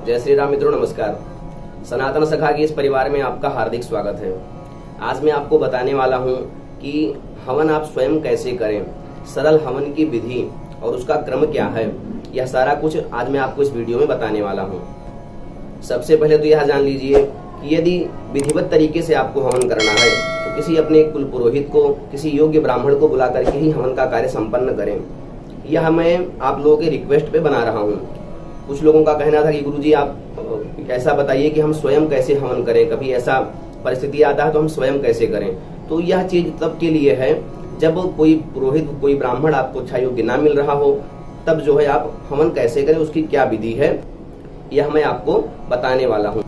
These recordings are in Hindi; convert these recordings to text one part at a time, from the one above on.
जय श्री राम मित्रों, नमस्कार। सनातन सखा के इस परिवार में आपका हार्दिक स्वागत है। आज मैं आपको बताने वाला हूं कि हवन आप स्वयं कैसे करें, सरल हवन की विधि और उसका क्रम क्या है। यह सारा कुछ आज मैं आपको इस वीडियो में बताने वाला हूं। सबसे पहले तो यह जान लीजिए कि यदि विधिवत तरीके से आपको हवन करना है तो किसी अपने कुल पुरोहित को, किसी योग्य ब्राह्मण को बुला करके ही हवन का कार्य संपन्न करें। यह मैं आप लोगों के रिक्वेस्ट पे बना रहा हूँ। कुछ लोगों का कहना था कि गुरुजी आप ऐसा बताइए कि हम स्वयं कैसे हवन करें, कभी ऐसा परिस्थिति आता है तो हम स्वयं कैसे करें। तो यह चीज तब के लिए है जब कोई पुरोहित, कोई ब्राह्मण आपको अच्छा योग्य ना मिल रहा हो, तब जो है आप हवन कैसे करें, उसकी क्या विधि है, यह मैं आपको बताने वाला हूँ।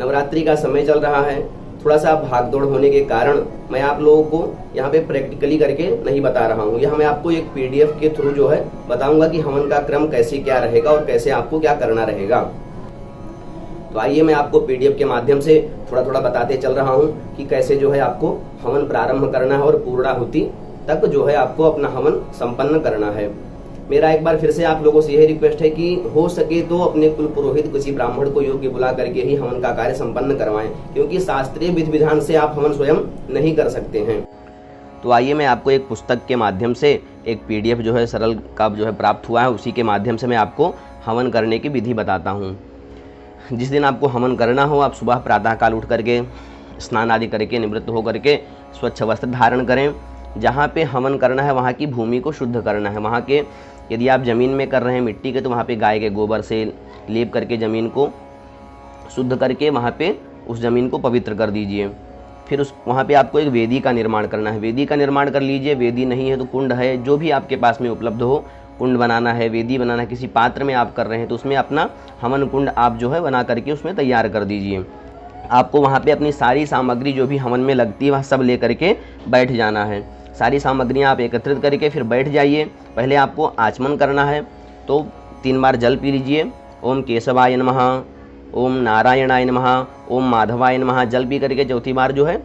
नवरात्रि का समय चल रहा है, थोड़ा सा भागदौड़ होने के कारण मैं आप लोगों को यहाँ पे प्रैक्टिकली करके नहीं बता रहा हूँ। यह मैं आपको एक पीडीएफ के थ्रू जो है बताऊंगा कि हवन का क्रम कैसे क्या रहेगा और कैसे आपको क्या करना रहेगा। तो आइए मैं आपको पीडीएफ के माध्यम से थोड़ा थोड़ा बताते चल रहा हूँ कि कैसे जो है आपको हवन प्रारंभ करना है और पूर्णाहुति तक जो है आपको अपना हवन संपन्न करना है। मेरा एक बार फिर से आप लोगों से यही रिक्वेस्ट है कि हो सके तो अपने कुल पुरोहित, किसी ब्राह्मण को योग्य बुला करके ही हवन का कार्य संपन्न करवाएं, क्योंकि शास्त्रीय विधि विधान से आप हवन स्वयं नहीं कर सकते हैं। तो आइए मैं आपको एक पुस्तक के माध्यम से एक पीडीएफ जो है सरल का जो है प्राप्त हुआ है, उसी के माध्यम से मैं आपको हवन करने की विधि बताता हूँ। जिस दिन आपको हवन करना हो, आप सुबह प्रातःकाल उठ करके स्नान आदि करके निवृत्त होकर के स्वच्छ वस्त्र धारण करें। जहाँ पे हवन करना है वहाँ की भूमि को शुद्ध करना है। वहाँ के, यदि आप ज़मीन में कर रहे हैं मिट्टी के, तो वहाँ पे गाय के गोबर से लेप करके ज़मीन को शुद्ध करके वहाँ पे उस ज़मीन को पवित्र कर दीजिए। फिर वहाँ पे आपको एक वेदी का निर्माण करना है। वेदी का निर्माण कर लीजिए। वेदी नहीं है तो कुंड है, जो भी आपके पास में उपलब्ध हो, कुंड बनाना है, वेदी बनाना है। किसी पात्र में आप कर रहे हैं तो उसमें अपना हवन कुंड आप जो है बना करके उसमें तैयार कर दीजिए। आपको वहाँ पे अपनी सारी सामग्री जो भी हवन में लगती है वह सब ले करके बैठ जाना है। सारी सामग्रियाँ आप एकत्रित करके फिर बैठ जाइए। पहले आपको आचमन करना है, तो 3 बार जल पी लीजिए। ओम केशवाय नमः, ओम नारायणाय नमः, ओम माधवाय नमः। जल पी करके चौथी बार जो है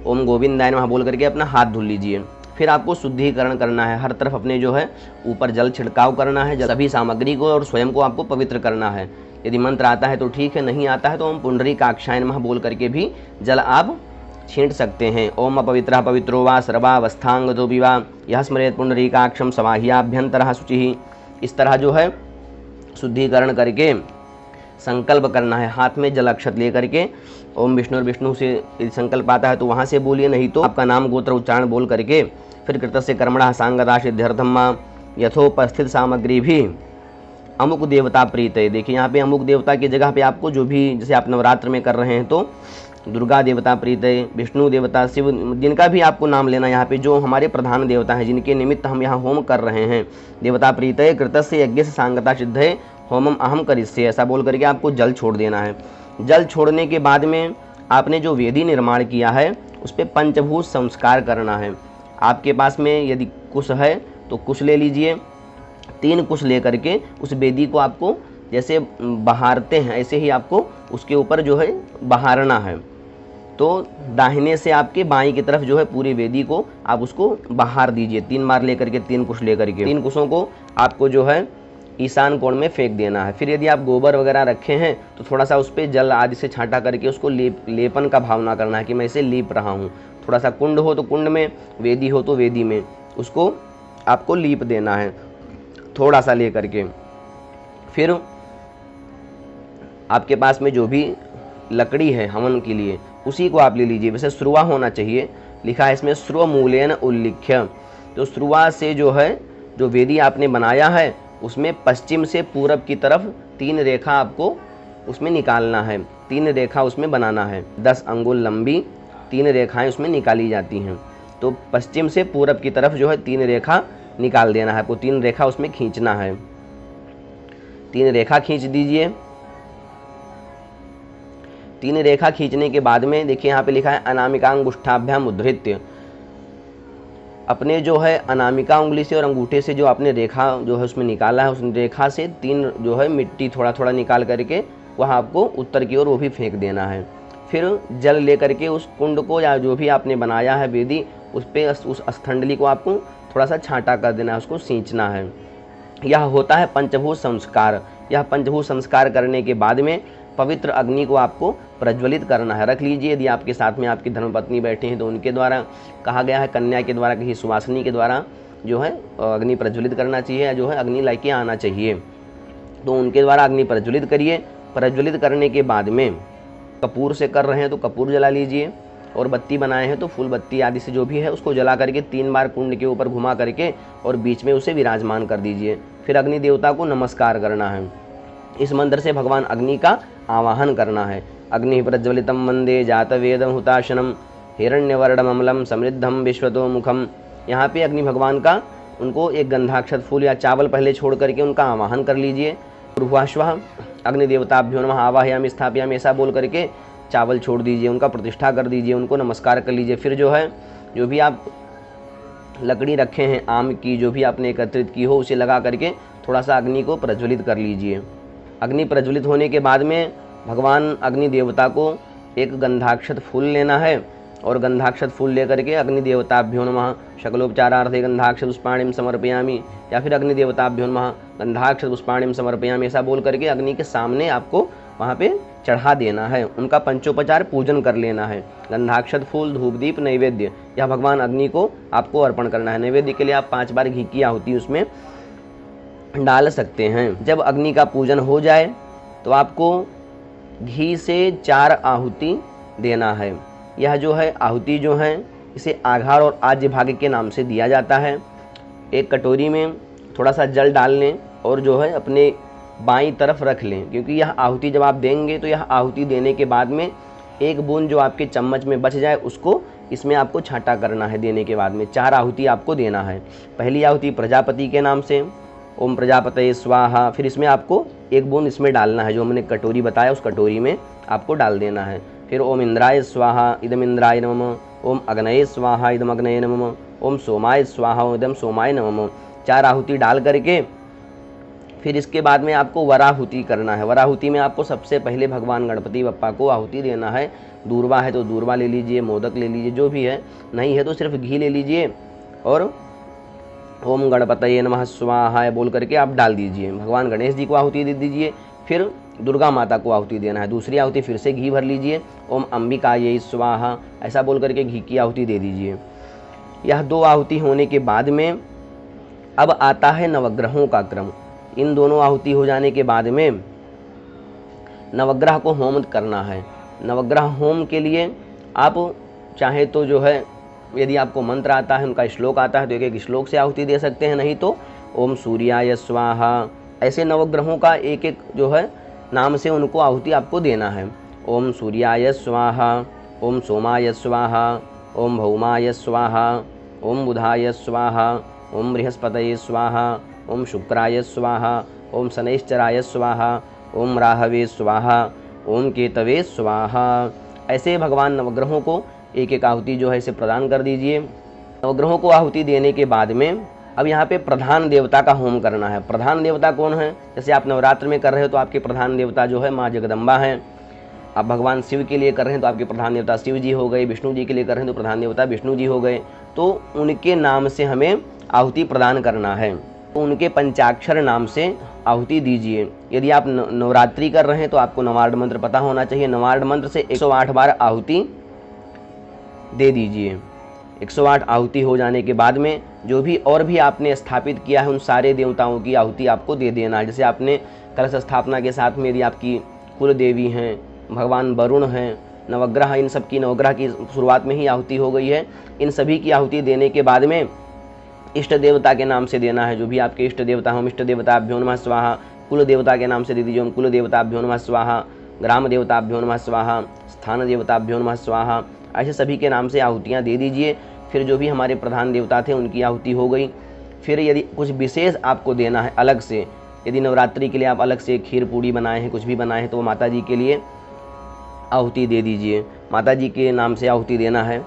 ओम गोविंदाय नमः बोल करके अपना हाथ धुल लीजिए। फिर आपको शुद्धिकरण करना है, हर तरफ अपने जो है ऊपर जल छिड़काव करना है, सभी सामग्री को और स्वयं को आपको पवित्र करना है। यदि मंत्र आता है तो ठीक है, नहीं आता है तो ओम पुंडरीकाक्षाय नमः बोल करके भी जल आप छींट सकते हैं। ओम अपवित्रः पवित्रो वा सर्वावस्थांगतो विवा यः स्मरेत् पुंडरीकाक्षं समाह्याभ्यंतरः शुचिः। इस तरह जो है शुद्धिकरण करके संकल्प करना है। हाथ में जल अक्षत ले करके ओम विष्णु से यदि संकल्प आता है तो वहाँ से बोलिए, नहीं तो आपका नाम गोत्र उच्चारण बोल करके फिर कृतस्य कर्मणः सांगता सिद्ध्यर्थम यथोपस्थित सामग्री भी अमुक देवता प्रीत है। देखिए यहाँ पे अमुक देवता की जगह पे आपको जो भी, जैसे आप नवरात्र में कर रहे हैं तो दुर्गा देवता प्रीत है, विष्णु देवता, शिव, जिनका भी आपको नाम लेना, यहाँ पे जो हमारे प्रधान देवता हैं जिनके निमित्त हम यहाँ होम कर रहे हैं, देवता प्रीत है। कृतस्य यज्ञ से सांगता सिद्ध है, होमम अहम करिष्ये, ऐसा बोल करके आपको जल छोड़ देना है। जल छोड़ने के बाद में आपने जो वेदी निर्माण किया है उस पर पंचभूत संस्कार करना है। आपके पास में यदि कुश है तो कुश ले लीजिए। 3 कुश ले करके उस वेदी को आपको जैसे बहारते हैं ऐसे ही आपको उसके ऊपर जो है बहारना है। तो दाहिने से आपके बाईं की तरफ जो है पूरी वेदी को आप उसको बहार दीजिए। 3 बार लेकर के, 3 कुश लेकर के, 3 कुशों को आपको जो है ईशान कोण में फेंक देना है। फिर यदि आप गोबर वगैरह रखे हैं तो थोड़ा सा उस पर जल आदि से छांटा करके उसको लेपन का भावना करना है कि मैं इसे लीप रहा हूँ। थोड़ा सा कुंड हो तो कुंड में, वेदी हो तो वेदी में उसको आपको लीप देना है थोड़ा सा ले करके। फिर आपके पास में जो भी लकड़ी है हवन के लिए उसी को आप ले लीजिए। वैसे श्रुवा होना चाहिए, लिखा है इसमें श्रुव मूलेन उल्लिख्य। तो श्रुवा से जो है जो वेदी आपने बनाया है उसमें पश्चिम से पूरब की तरफ 3 रेखा आपको उसमें निकालना है। 3 रेखा उसमें बनाना है, 10 अंगुल लंबी 3 रेखाएं उसमें निकाली जाती हैं। तो पश्चिम से पूरब की तरफ जो है 3 रेखा निकाल देना है आपको। 3 रेखा उसमें खींचना है। 3 रेखा खींच दीजिए। 3 रेखा खींचने के बाद में देखिए यहाँ पे लिखा है अनामिकांगुष्ठाभ्याम उद्धृत्य। अपने जो है अनामिका उंगली से और अंगूठे से जो आपने रेखा जो है उसमें निकाला है, उस रेखा से 3 जो है मिट्टी थोड़ा थोड़ा निकाल करके वहाँ आपको उत्तर की ओर वो भी फेंक देना है। फिर जल ले करके उस कुंड को या जो भी आपने बनाया है वेदी उस पे उस स्थंडली को आपको थोड़ा सा छांटा कर देना है, उसको सींचना है। यह होता है पंचभूत संस्कार। यह पंचभूत संस्कार करने के बाद में पवित्र अग्नि को आपको प्रज्वलित करना है। रख लीजिए, यदि आपके साथ में आपकी धर्मपत्नी बैठी हैं तो उनके द्वारा कहा गया है, कन्या के द्वारा, किसी सुवासिनी के द्वारा जो है अग्नि प्रज्वलित करना चाहिए, जो है अग्नि लेके आना चाहिए। तो उनके द्वारा अग्नि प्रज्वलित करिए। प्रज्वलित करने के बाद में कपूर से कर रहे हैं तो कपूर जला लीजिए, और बत्ती बनाए हैं तो फूल बत्ती आदि से जो भी है उसको जला करके 3 बार कुंड के ऊपर घुमा करके और बीच में उसे विराजमान कर दीजिए। फिर अग्नि देवता को नमस्कार करना है। इस मंत्र से भगवान अग्नि का आवाहन करना है। अग्नि प्रज्वलितम वंदे जातवेदम हुताशनम हिरण्यवर्णममलम समृद्धम विश्वतो मुखम। यहाँ पे अग्नि भगवान का उनको एक गंधाक्षत फूल या चावल पहले छोड़ करके उनका आवाहन कर लीजिए। पूर्वाश्वः अग्नि देवताभ्यो नमः आवाहयामि स्थापयामि ऐसा बोल करके चावल छोड़ दीजिए, उनका प्रतिष्ठा कर दीजिए, उनको नमस्कार कर लीजिए। फिर जो है जो भी आप लकड़ी रखे हैं आम की, जो भी आपने एकत्रित की हो, उसे लगा करके थोड़ा सा अग्नि को प्रज्वलित कर लीजिए। अग्नि प्रज्वलित होने के बाद में भगवान अग्नि देवता को एक गंधाक्षत फूल लेना है, और गंधाक्षत फूल लेकर के अग्नि देवताभ्यो नमः शकलोपचारार्थे गंधाक्षत पुष्पाणिम समर्पयामि, या फिर अग्नि देवताभ्यो नमः गंधाक्षत पुष्पाणिम समर्पयामि ऐसा बोल करके अग्नि के सामने आपको वहाँ पे चढ़ा देना है। उनका पंचोपचार पूजन कर लेना है। गंधाक्षत फूल, धूप, दीप, नैवेद्य, यह भगवान अग्नि को आपको अर्पण करना है। नैवेद्य के लिए आप 5 बार घी की आहुति उसमें डाल सकते हैं। जब अग्नि का पूजन हो जाए तो आपको घी से 4 आहुति देना है। यह जो है आहुति जो है इसे आघार और आज्य भाग के नाम से दिया जाता है। एक कटोरी में थोड़ा सा जल डाल लें और जो है अपने बाईं तरफ रख लें, क्योंकि यह आहुति जब आप देंगे तो यह आहुति देने के बाद में एक बूंद जो आपके चम्मच में बच जाए उसको इसमें आपको छांटा करना है। देने के बाद में 4 आहुति आपको देना है। पहली आहुति प्रजापति के नाम से, ओम प्रजापतये स्वाहा। फिर इसमें आपको एक बूंद इसमें डालना है, जो हमने कटोरी बताया उस कटोरी में आपको डाल देना है। फिर ओम इंद्राय स्वाहा इदम इंद्राय नमः, ओम अग्नये स्वाहा इदम अग्नये नमः, ओम सोमाय स्वाहा इदम सोमाय नमः। 4 आहुति डाल करके फिर इसके बाद में आपको वराहुति करना है। वराहुति में आपको सबसे पहले भगवान गणपति बप्पा को आहुति देना है। दूर्वा है तो दूर्वा ले लीजिए, मोदक ले लीजिए, जो भी है, नहीं है तो सिर्फ घी ले लीजिए, और ओम गणपतये नमः स्वाहा बोल करके आप डाल दीजिए। भगवान गणेश जी को आहुति दे दीजिए। फिर दुर्गा माता को आहुति देना है। दूसरी आहुति फिर से घी भर लीजिए, ओम अंबिकायै स्वाहा ऐसा बोल करके घी की आहुति दे दीजिए। यह 2 आहुति होने के बाद में अब आता है नवग्रहों का क्रम। इन दोनों आहुति हो जाने के बाद में नवग्रह को होम करना है। नवग्रह होम के लिए आप चाहे तो जो है, यदि आपको मंत्र आता है, उनका श्लोक आता है तो एक श्लोक से आहुति दे सकते हैं, नहीं तो ओम सूर्याय स्वाहा ऐसे नवग्रहों का एक जो है नाम से उनको आहुति आपको देना है। ओम सूर्याय स्वाहा, ओम सोमाय स्वाहा, ओम भौमाय स्वाहा, ओम बुधाय स्वाहा, ओम बृहस्पतये स्वाहा, ओम शुक्राय स्वाहा, ओम शनैश्चराय स्वाहा, ओम राहवे स्वाहा, ओम केतवे स्वाहा। ऐसे भगवान नवग्रहों को एक आहुति जो है इसे प्रदान कर दीजिए। नवग्रहों को आहुति देने के बाद में अब यहाँ पे प्रधान देवता का होम करना है। प्रधान देवता कौन है? जैसे आप नवरात्र में कर रहे हो तो आपके प्रधान देवता जो है माँ जगदम्बा हैं। आप भगवान शिव के लिए कर रहे हैं तो आपके प्रधान देवता शिव जी हो गए। विष्णु जी के लिए कर रहे हैं तो प्रधान देवता विष्णु जी हो गए। तो उनके नाम से हमें आहुति प्रदान करना है। तो उनके पंचाक्षर नाम से आहुति दीजिए। यदि आप नवरात्रि कर रहे हैं तो आपको नवार्ड मंत्र पता होना चाहिए। नवार्ड मंत्र से 108 बार आहुति दे दीजिए। 108 आहुति हो जाने के बाद में जो भी और भी आपने स्थापित किया है उन सारे देवताओं की आहुति आपको दे देना है। जैसे आपने कलश स्थापना के साथ में यदि आपकी कुल देवी हैं, भगवान वरुण हैं, नवग्रह, इन सब की नवग्रह की शुरुआत में ही आहुति हो गई है। इन सभी की आहुति देने के बाद में इष्ट देवता के नाम से देना है। जो भी आपके इष्ट देवता हों, इष्ट देवताभ्यो नमः स्वाहा। कुल देवता के नाम से दे दीजिए, ओम कुल देवताभ्यो नमः स्वाहा। ग्राम देवताभ्यो नमः स्वाहा। स्थान देवताभ्यो नमः स्वाहा। ऐसे सभी के नाम से आहुतियाँ दे दीजिए। फिर जो भी हमारे प्रधान देवता थे उनकी आहुति हो गई। फिर यदि कुछ विशेष आपको देना है अलग से, यदि नवरात्रि के लिए आप अलग से खीर पूड़ी बनाए हैं, कुछ भी बनाए हैं, तो वो माता जी के लिए आहुति दे दीजिए। माता जी के नाम से आहुति देना है।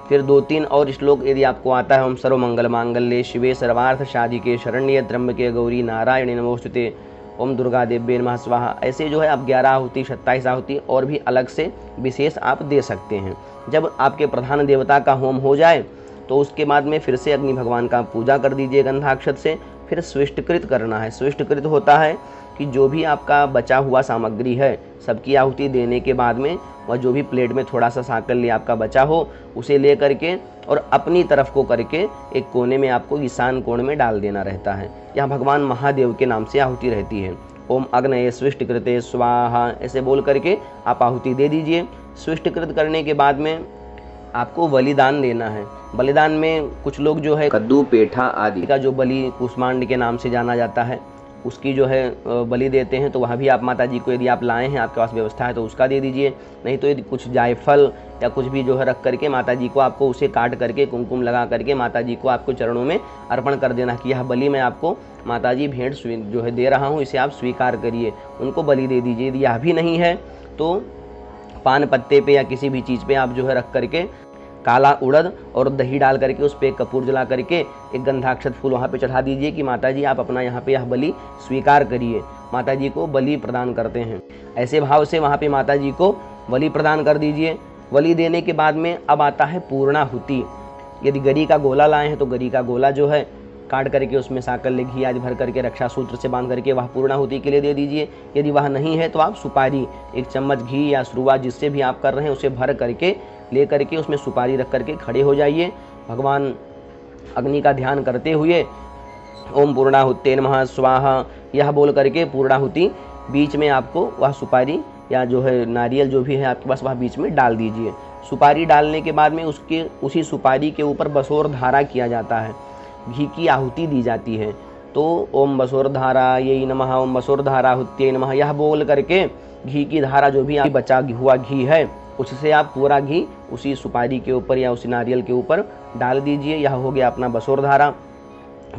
फिर 2-3 और श्लोक यदि आपको आता है, ओम सर्वमंगल मांगल्ये शिवे सर्वार्थ साधिके शरण्ये त्र्यंबके गौरी नारायणी नमोस्तुते, ओम दुर्गा देव्ये नमः स्वाहा। ऐसे जो है आप 11 आहुति, 27 आहुति और भी अलग से विशेष आप दे सकते हैं। जब आपके प्रधान देवता का होम हो जाए तो उसके बाद में फिर से अग्नि भगवान का पूजा कर दीजिए गंधाक्षत से। फिर स्विष्टकृत करना है। स्विष्टकृत होता है कि जो भी आपका बचा हुआ सामग्री है सबकी आहुति देने के बाद में वह जो भी प्लेट में थोड़ा सा सांकल्य आपका बचा हो उसे ले करके और अपनी तरफ को करके एक कोने में आपको ईशान कोण में डाल देना रहता है। यहाँ भगवान महादेव के नाम से आहुति रहती है। ओम अग्नये स्विष्टकृते स्वाहा ऐसे बोल करके आप आहुति दे दीजिए। स्विष्टकृत करने के बाद में आपको बलिदान देना है। बलिदान में कुछ लोग जो है कद्दू, पेठा आदि का जो बलि कुष्मांड के नाम से जाना जाता है उसकी जो है बलि देते हैं। तो वहाँ भी आप माता जी को यदि आप लाए हैं, आपके पास व्यवस्था है तो उसका दे दीजिए। नहीं तो यदि कुछ जायफल या कुछ भी जो है रख करके माता जी को आपको उसे काट करके कुमकुम लगा करके माता जी को आपको चरणों में अर्पण कर देना कि यह बलि मैं आपको माता जी भेंट जो है दे रहा हूँ, इसे आप स्वीकार करिए, उनको बलि दे दीजिए। यदि यह भी नहीं है तो पान पत्ते पे या किसी भी चीज़ पे आप जो है रख करके काला उड़द और दही डाल करके उस पर एक कपूर जला करके एक गंधाक्षत फूल वहाँ पे चढ़ा दीजिए कि माता जी आप अपना यहाँ पे यह बलि स्वीकार करिए। माता जी को बलि प्रदान करते हैं। ऐसे भाव से वहाँ पे माता जी को बलि प्रदान कर दीजिए। बलि देने के बाद में अब आता है पूर्णाहुति। यदि गरी का गोला लाए हैं तो गरी का गोला जो है काट करके उसमें साकल्य घी आज भर करके रक्षा सूत्र से बांध करके वह पूर्णाहुति के लिए दे दीजिए। यदि वह नहीं है तो आप सुपारी 1 चम्मच घी या शुरुआत जिससे भी आप कर रहे हैं उसे भर करके ले करके उसमें सुपारी रख करके खड़े हो जाइए। भगवान अग्नि का ध्यान करते हुए ओम पूर्णाहुते नमः स्वाहा यह बोल करके पूर्णाहुति बीच में आपको वह सुपारी या जो है नारियल जो भी है आपके पास वह बीच में डाल दीजिए। सुपारी डालने के बाद में उसी सुपारी के ऊपर बसोर धारा किया जाता है, घी की आहुति दी जाती है। तो ओम बसोर धारा ये नमः, ओम बसोर धारा हुत्ये नमः यह बोल करके घी की धारा जो भी बचा हुआ घी है उससे आप पूरा घी उसी सुपारी के ऊपर या उसी नारियल के ऊपर डाल दीजिए। यह हो गया अपना बसोर धारा।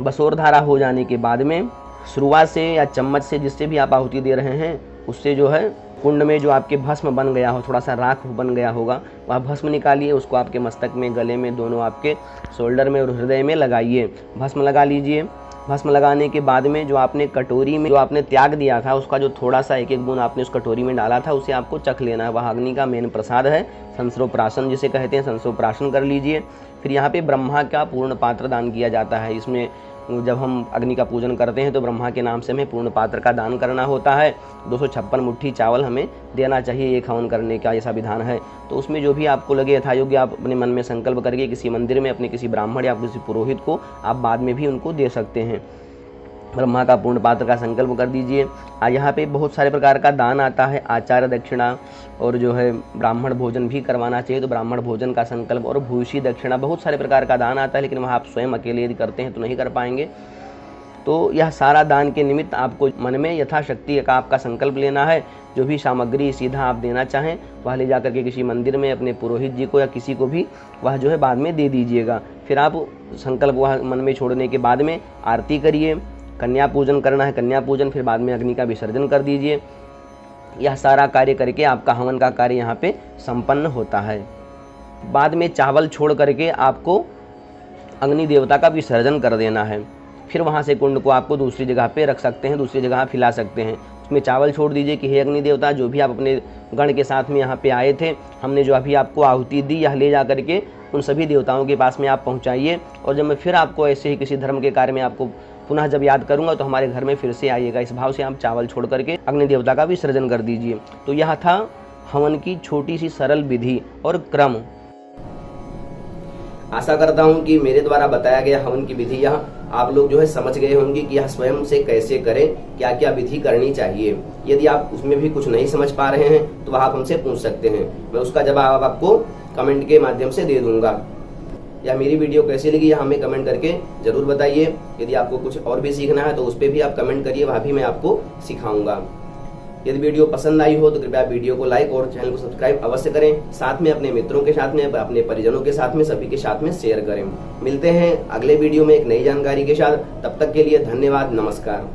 बसोर धारा हो जाने के बाद में शुरुआत से या चम्मच से जिससे भी आप आहुति दे रहे हैं उससे जो है कुंड में जो आपके भस्म बन गया हो, थोड़ा सा राख बन गया होगा, वह भस्म निकालिए, उसको आपके मस्तक में, गले में, दोनों आपके शोल्डर में और हृदय में लगाइए। भस्म लगा लीजिए। भस्म लगाने के बाद में जो आपने कटोरी में जो आपने त्याग दिया था उसका जो थोड़ा सा एक बूंद आपने उस कटोरी में डाला था उसे आपको चख लेना है। वह अग्नि का मेन प्रसाद है, संस्रोप्राशन जिसे कहते हैं, संस्रोप्राशन कर लीजिए। फिर यहाँ पे ब्रह्मा का पूर्ण पात्र दान किया जाता है। इसमें जब हम अग्नि का पूजन करते हैं तो ब्रह्मा के नाम से हमें पूर्ण पात्र का दान करना होता है। 256 मुट्ठी चावल हमें देना चाहिए, एक हवन करने का ऐसा विधान है। तो उसमें जो भी आपको लगे यथायोग्य आप अपने मन में संकल्प करके किसी मंदिर में अपने किसी ब्राह्मण या किसी पुरोहित को आप बाद में भी उनको दे सकते हैं। ब्रह्मा का पूर्ण पात्र का संकल्प कर दीजिए। यहाँ पे बहुत सारे प्रकार का दान आता है, आचार्य दक्षिणा और जो है ब्राह्मण भोजन भी करवाना चाहिए तो ब्राह्मण भोजन का संकल्प और भूषी दक्षिणा, बहुत सारे प्रकार का दान आता है। लेकिन वहाँ आप स्वयं अकेले यदि करते हैं तो नहीं कर पाएंगे। तो यह सारा दान के निमित्त आपको मन में यथाशक्ति का आपका संकल्प लेना है। जो भी सामग्री सीधा आप देना चाहें वह ले जाकर के किसी मंदिर में अपने पुरोहित जी को या किसी को भी वह जो है बाद में दे दीजिएगा। फिर आप संकल्प वह मन में छोड़ने के बाद में आरती करिए। कन्या पूजन करना है, कन्या पूजन, फिर बाद में अग्नि का विसर्जन कर दीजिए। यह सारा कार्य करके आपका हवन का कार्य यहाँ पे संपन्न होता है। बाद में चावल छोड़ करके आपको अग्नि देवता का विसर्जन कर देना है। फिर वहाँ से कुंड को आपको दूसरी जगह पे रख सकते हैं, दूसरी जगह फैला सकते हैं। उसमें चावल छोड़ दीजिए कि हे अग्नि देवता, जो भी आप अपने गण के साथ में यहाँ पे आए थे, हमने जो अभी आपको आहुति दी, यह ले जा करके उन सभी देवताओं के पास में आप पहुँचाइए। और जब मैं फिर आपको ऐसे ही किसी धर्म के कार्य में आपको पुनः जब याद करूंगा तो हमारे घर में फिर से आइएगा। इस भाव से आप चावल छोड़ करके अग्नि देवता का विसर्जन कर दीजिए। तो यह था हवन की छोटी सी सरल विधि और क्रम। आशा करता हूं कि मेरे द्वारा बताया गया हवन की विधि यह आप लोग जो है समझ गए होंगे कि यह स्वयं से कैसे करें, क्या क्या विधि करनी चाहिए। यदि आप उसमें भी कुछ नहीं समझ पा रहे हैं तो वह आप हमसे पूछ सकते हैं, मैं उसका जवाब आपको कमेंट के माध्यम से दे दूंगा। या मेरी वीडियो कैसी लगी यह हमें कमेंट करके जरूर बताइए। यदि आपको कुछ और भी सीखना है तो उस पर भी आप कमेंट करिए, वहाँ भी मैं आपको सिखाऊंगा। यदि वीडियो पसंद आई हो तो कृपया वीडियो को लाइक और चैनल को सब्सक्राइब अवश्य करें। साथ में अपने मित्रों के साथ में, अपने परिजनों के साथ में, सभी के साथ में शेयर करें। मिलते हैं अगले वीडियो में एक नई जानकारी के साथ। तब तक के लिए धन्यवाद, नमस्कार।